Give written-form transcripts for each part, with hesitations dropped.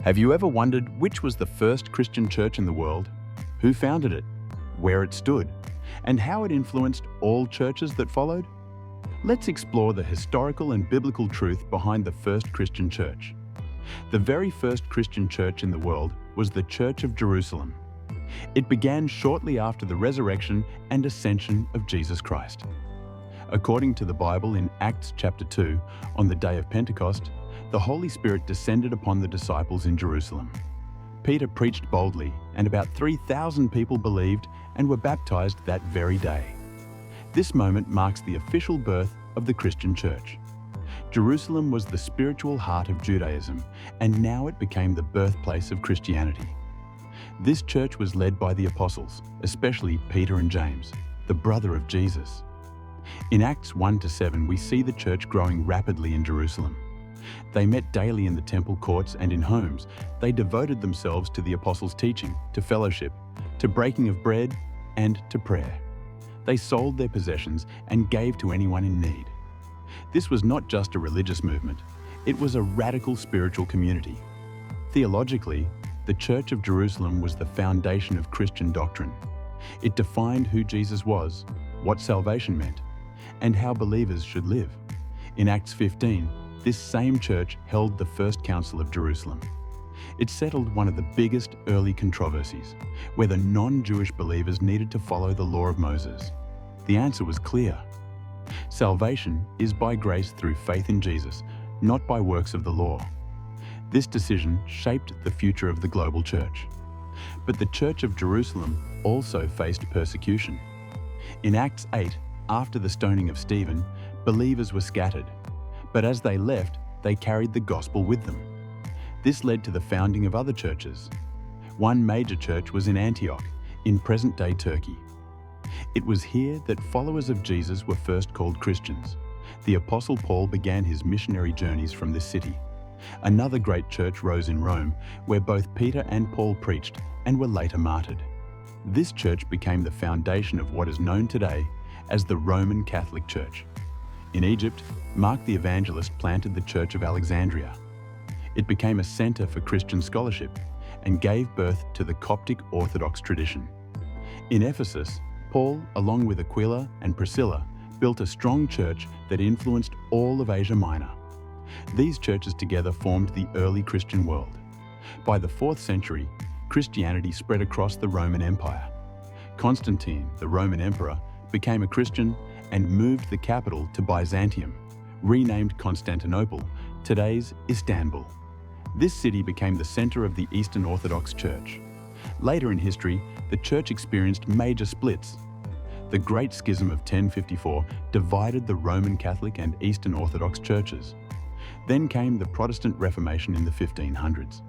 Have you ever wondered which was the first Christian church in the world? Who founded it? Where it stood? And how it influenced all churches that followed? Let's explore the historical and biblical truth behind the first Christian church. The very first Christian church in the world was the Church of Jerusalem. It began shortly after the resurrection and ascension of Jesus Christ. According to the Bible in Acts chapter 2, on the day of Pentecost, the Holy Spirit descended upon the disciples in Jerusalem. Peter preached boldly, and about 3,000 people believed and were baptized that very day. This moment marks the official birth of the Christian church. Jerusalem was the spiritual heart of Judaism, and now it became the birthplace of Christianity. This church was led by the apostles, especially Peter and James, the brother of Jesus. In Acts 1-7, we see the church growing rapidly in Jerusalem. They met daily in the temple courts and in homes. They devoted themselves to the apostles' teaching, to fellowship, to breaking of bread, and to prayer. They sold their possessions and gave to anyone in need. This was not just a religious movement, it was a radical spiritual community. Theologically, the Church of Jerusalem was the foundation of Christian doctrine. It defined who Jesus was, what salvation meant, and how believers should live. In Acts 15, this same church held the First Council of Jerusalem. It settled one of the biggest early controversies, whether non-Jewish believers needed to follow the law of Moses. The answer was clear. Salvation is by grace through faith in Jesus, not by works of the law. This decision shaped the future of the global church. But the Church of Jerusalem also faced persecution. In Acts 8, after the stoning of Stephen, believers were scattered. But as they left, they carried the gospel with them. This led to the founding of other churches. One major church was in Antioch, in present-day Turkey. It was here that followers of Jesus were first called Christians. The Apostle Paul began his missionary journeys from this city. Another great church rose in Rome, where both Peter and Paul preached and were later martyred. This church became the foundation of what is known today as the Roman Catholic Church. In Egypt, Mark the Evangelist planted the Church of Alexandria. It became a center for Christian scholarship and gave birth to the Coptic Orthodox tradition. In Ephesus, Paul, along with Aquila and Priscilla, built a strong church that influenced all of Asia Minor. These churches together formed the early Christian world. By the 4th century, Christianity spread across the Roman Empire. Constantine, the Roman emperor, became a Christian and moved the capital to Byzantium, renamed Constantinople, today's Istanbul. This city became the center of the Eastern Orthodox Church. Later in history, the church experienced major splits. The Great Schism of 1054 divided the Roman Catholic and Eastern Orthodox churches. Then came the Protestant Reformation in the 1500s.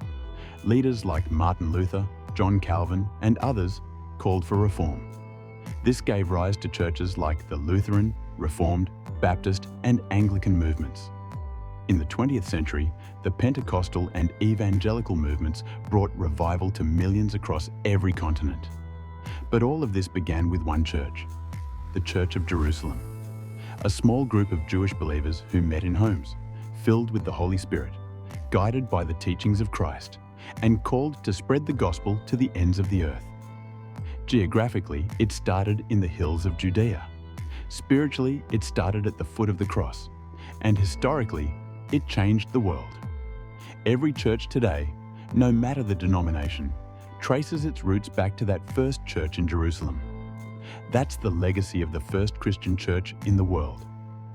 Leaders like Martin Luther, John Calvin, and others called for reform. This gave rise to churches like the Lutheran, Reformed, Baptist, and Anglican movements. In the 20th century, the Pentecostal and evangelical movements brought revival to millions across every continent. But all of this began with one church, the Church of Jerusalem. A small group of Jewish believers who met in homes, filled with the Holy Spirit, guided by the teachings of Christ, and called to spread the gospel to the ends of the earth. Geographically, it started in the hills of Judea. Spiritually, it started at the foot of the cross. And historically, it changed the world. Every church today, no matter the denomination, traces its roots back to that first church in Jerusalem. That's the legacy of the first Christian church in the world.